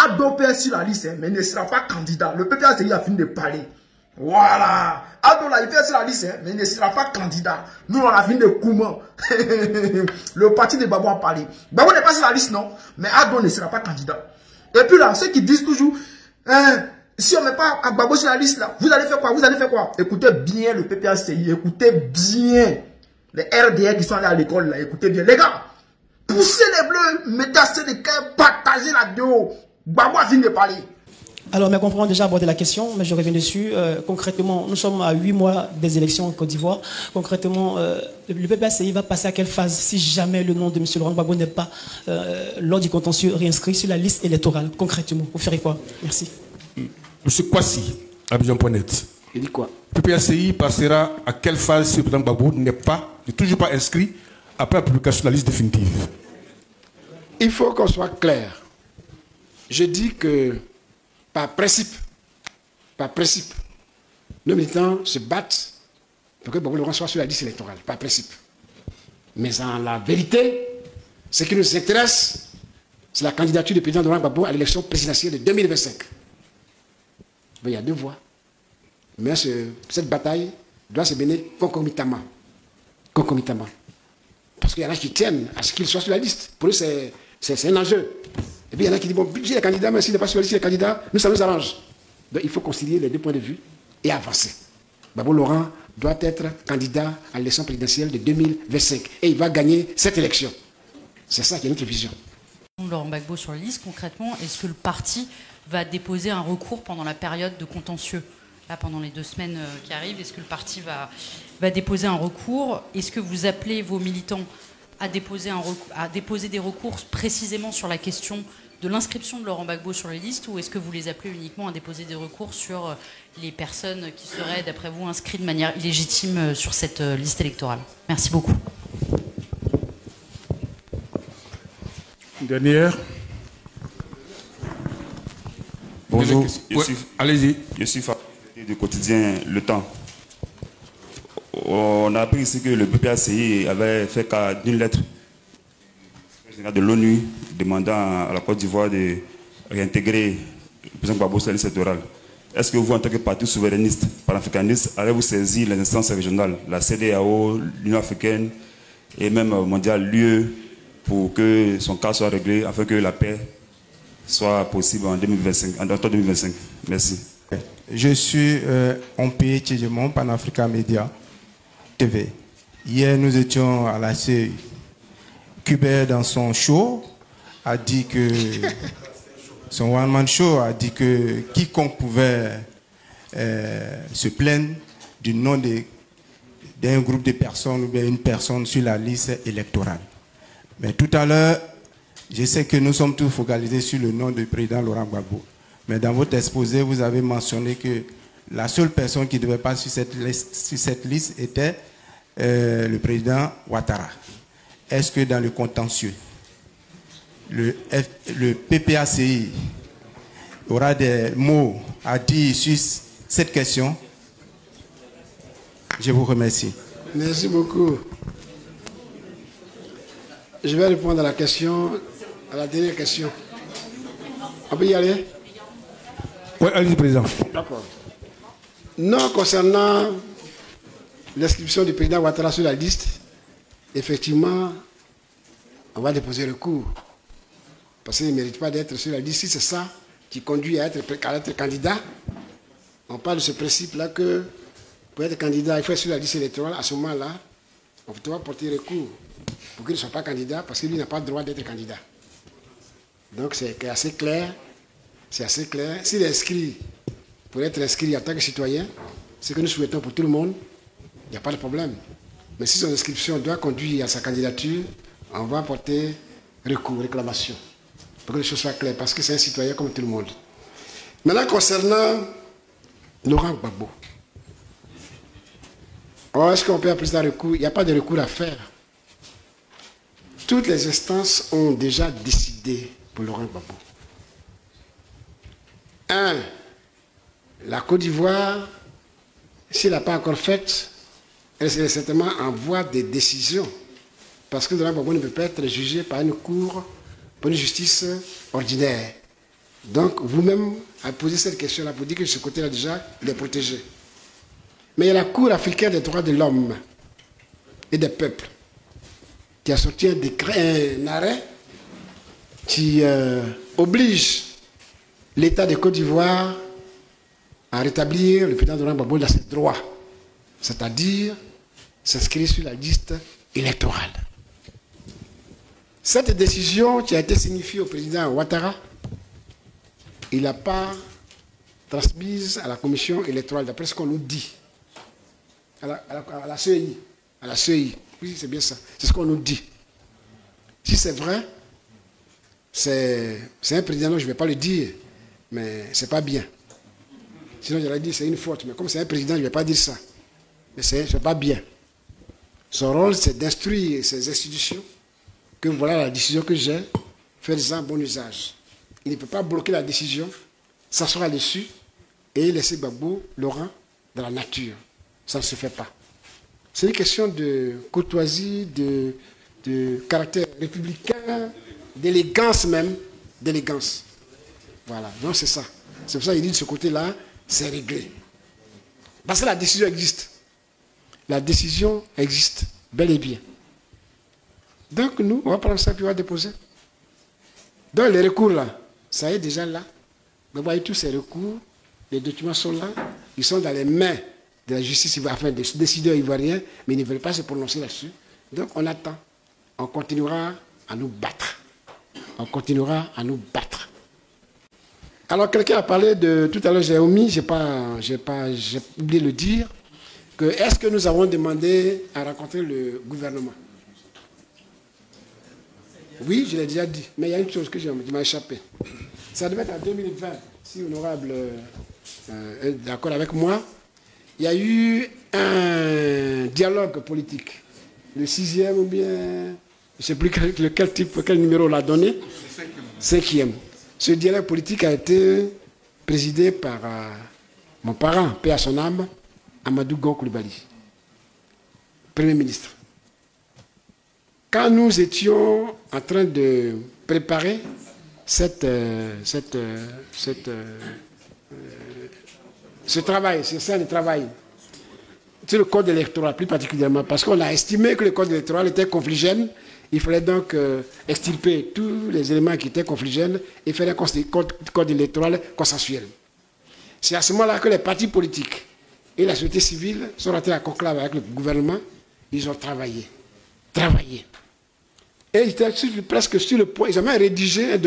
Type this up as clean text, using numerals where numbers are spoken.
adopté sur la liste, mais ne sera pas candidat. Le PPACI a fini de parler. Voilà. Ado là, il fait sur la liste, mais il ne sera pas candidat. Nous, on a fini de Kouman. Le parti de Babou a parlé. Babou n'est pas sur la liste, non. Mais Ado ne sera pas candidat. Et puis là, ceux qui disent toujours, si on ne met pas Babou sur la liste, là, vous allez faire quoi? Vous allez faire quoi? Écoutez bien le PPACI, écoutez bien les RDR qui sont allés à l'école, là, écoutez bien. Les gars, poussez les bleus, mettez assez de cœur, partagez la vidéo. Babou a fini de parler. Alors, mes confrères ont déjà abordé la question, mais je reviens dessus. Concrètement, nous sommes à 8 mois des élections en Côte d'Ivoire. Concrètement, le PPACI va passer à quelle phase si jamais le nom de M. Laurent Gbagbo n'est pas, lors du contentieux, réinscrit sur la liste électorale? Concrètement, vous ferez quoi? Merci. M. Kwasi, Abidjan.net. Il dit quoi? Le PPACI passera à quelle phase si le président Gbagbo n'est toujours pas inscrit après la publication de la liste définitive? Il faut qu'on soit clair. Je dis que par principe, nos militants se battent pour que Gbagbo Laurent soit sur la liste électorale, par principe. Mais en la vérité, ce qui nous intéresse, c'est la candidature du président Laurent Gbagbo à l'élection présidentielle de 2025. Mais il y a deux voies. Mais cette bataille doit se mener concomitamment. Parce qu'il y en a qui tiennent à ce qu'il soit sur la liste. Pour eux, c'est un enjeu. Et puis il y en a qui disent, bon, s'il est candidat, mais s'il n'est pas sur la liste, il est candidat, nous, ça nous arrange. Donc il faut concilier les deux points de vue et avancer. Gbagbo Laurent doit être candidat à l'élection présidentielle de 2025. Et il va gagner cette élection. C'est ça qui est notre vision. Laurent Gbagbo sur la liste, concrètement, est-ce que le parti va déposer un recours pendant la période de contentieux? Là, pendant les 2 semaines qui arrivent, est-ce que le parti va déposer un recours? Est-ce que vous appelez vos militants à déposer des recours précisément sur la question de l'inscription de Laurent Gbagbo sur les listes, ou est-ce que vous les appelez uniquement à déposer des recours sur les personnes qui seraient, d'après vous, inscrites de manière illégitime sur cette liste électorale? Merci beaucoup. Une dernière. Bonjour. Allez-y. Je suis du quotidien Le Temps. On a appris ici que le PPACI avait fait cas d'une lettre de l'ONU demandant à la Côte d'Ivoire de réintégrer le président Gbagbo sur la liste électorale. Est-ce que vous, en tant que parti souverainiste, panafricaniste, allez-vous saisir les instances régionales, la CEDEAO, l'Union africaine et même mondiale, l'UE, pour que son cas soit réglé, afin que la paix soit possible en 2025, en octobre 2025? Merci. Je suis Ompé Tchedjemon, Panafrica Media TV. Hier, nous étions à la CEI. Kubert, dans son show, a dit que, son one-man show, a dit que quiconque pouvait se plaindre du nom d'un groupe de personnes ou bien une personne sur la liste électorale. Mais tout à l'heure, je sais que nous sommes tous focalisés sur le nom du président Laurent Gbagbo. Mais dans votre exposé, vous avez mentionné que la seule personne qui ne devait pas sur cette liste était le président Ouattara. Est-ce que dans le contentieux, le PPACI aura des mots à dire sur cette question? Je vous remercie. Merci beaucoup. Je vais répondre à la question, à la dernière question. On peut y aller? Oui, allez-y, président. D'accord. Non, concernant l'inscription du président Ouattara sur la liste, effectivement, on va déposer recours. Parce qu'il ne mérite pas d'être sur la liste. Si c'est ça qui conduit à être candidat, on parle de ce principe-là que pour être candidat, il faut être sur la liste électorale. À ce moment-là, on doit porter recours pour qu'il ne soit pas candidat, parce que lui n'a pas le droit d'être candidat. Donc c'est assez clair. C'est assez clair. S'il est inscrit, pour être inscrit en tant que citoyen, ce que nous souhaitons pour tout le monde, il n'y a pas de problème. Mais si son inscription doit conduire à sa candidature, on va porter recours, réclamation, pour que les choses soient claires, parce que c'est un citoyen comme tout le monde. Maintenant, concernant Laurent Gbagbo, est-ce qu'on peut appeler ça recours? Il n'y a pas de recours à faire. Toutes les instances ont déjà décidé pour Laurent Gbagbo. 1. La Côte d'Ivoire, s'il n'a pas encore fait, elle est certainement en voie de décision. Parce que Laurent Gbagbo ne peut pas être jugé par une cour, par une justice ordinaire. Donc, vous-même avez posé cette question-là pour dire que ce côté-là, déjà, il est protégé. Mais il y a la Cour africaine des droits de l'homme et des peuples qui a sorti un arrêt qui oblige l'État de Côte d'Ivoire à rétablir le président Laurent Gbagbo dans ses droits, c'est-à-dire s'inscrire sur la liste électorale. Cette décision qui a été signifiée au président Ouattara, il n'a pas transmise à la commission électorale, d'après ce qu'on nous dit, à la CEI. À la CEI. Oui, c'est bien ça. C'est ce qu'on nous dit. Si c'est vrai, c'est un président, non, je ne vais pas le dire, mais ce n'est pas bien. Sinon, j'aurais dit c'est une faute. Mais comme c'est un président, je ne vais pas dire ça. Mais ce n'est pas bien. Son rôle, c'est d'instruire ces institutions que voilà la décision que j'ai, faites-en bon usage. Il ne peut pas bloquer la décision, s'asseoir dessus et laisser Gbagbo, Laurent, dans la nature. Ça ne se fait pas. C'est une question de courtoisie, de caractère républicain, d'élégance même, d'élégance. Voilà, donc c'est ça. C'est pour ça qu'il dit de ce côté-là, c'est réglé. Parce que la décision existe. La décision existe, bel et bien. Donc nous, on va prendre ça puis on va déposer. Donc les recours là, ça est déjà là. Vous voyez tous ces recours, les documents sont là, ils sont dans les mains de la justice, enfin des décideurs ivoiriens, mais ils ne veulent pas se prononcer là-dessus. Donc on attend. On continuera à nous battre. On continuera à nous battre. Alors quelqu'un a parlé de, tout à l'heure j'ai omis, j'ai oublié de le dire, que est-ce que nous avons demandé à rencontrer le gouvernement? Oui, je l'ai déjà dit, mais il y a une chose qui m'a échappé. Ça devait être en 2020, si l'honorable est d'accord avec moi. Il y a eu un dialogue politique, le 6e ou bien, je ne sais plus quel numéro l'a donné, 5e. Ce dialogue politique a été présidé par mon parent, paix à son âme, Amadou Gon Coulibaly, Premier ministre. Quand nous étions en train de préparer ce travail, ce sein de travail, sur le code électoral plus particulièrement, parce qu'on a estimé que le code électoral était confligène, il fallait donc extirper tous les éléments qui étaient confligènes et faire un code électoral consensuel. C'est à ce moment-là que les partis politiques et la société civile sont rentrés à conclave avec le gouvernement, ils ont travaillé. Et ils étaient presque sur le point, ils ont même rédigé un document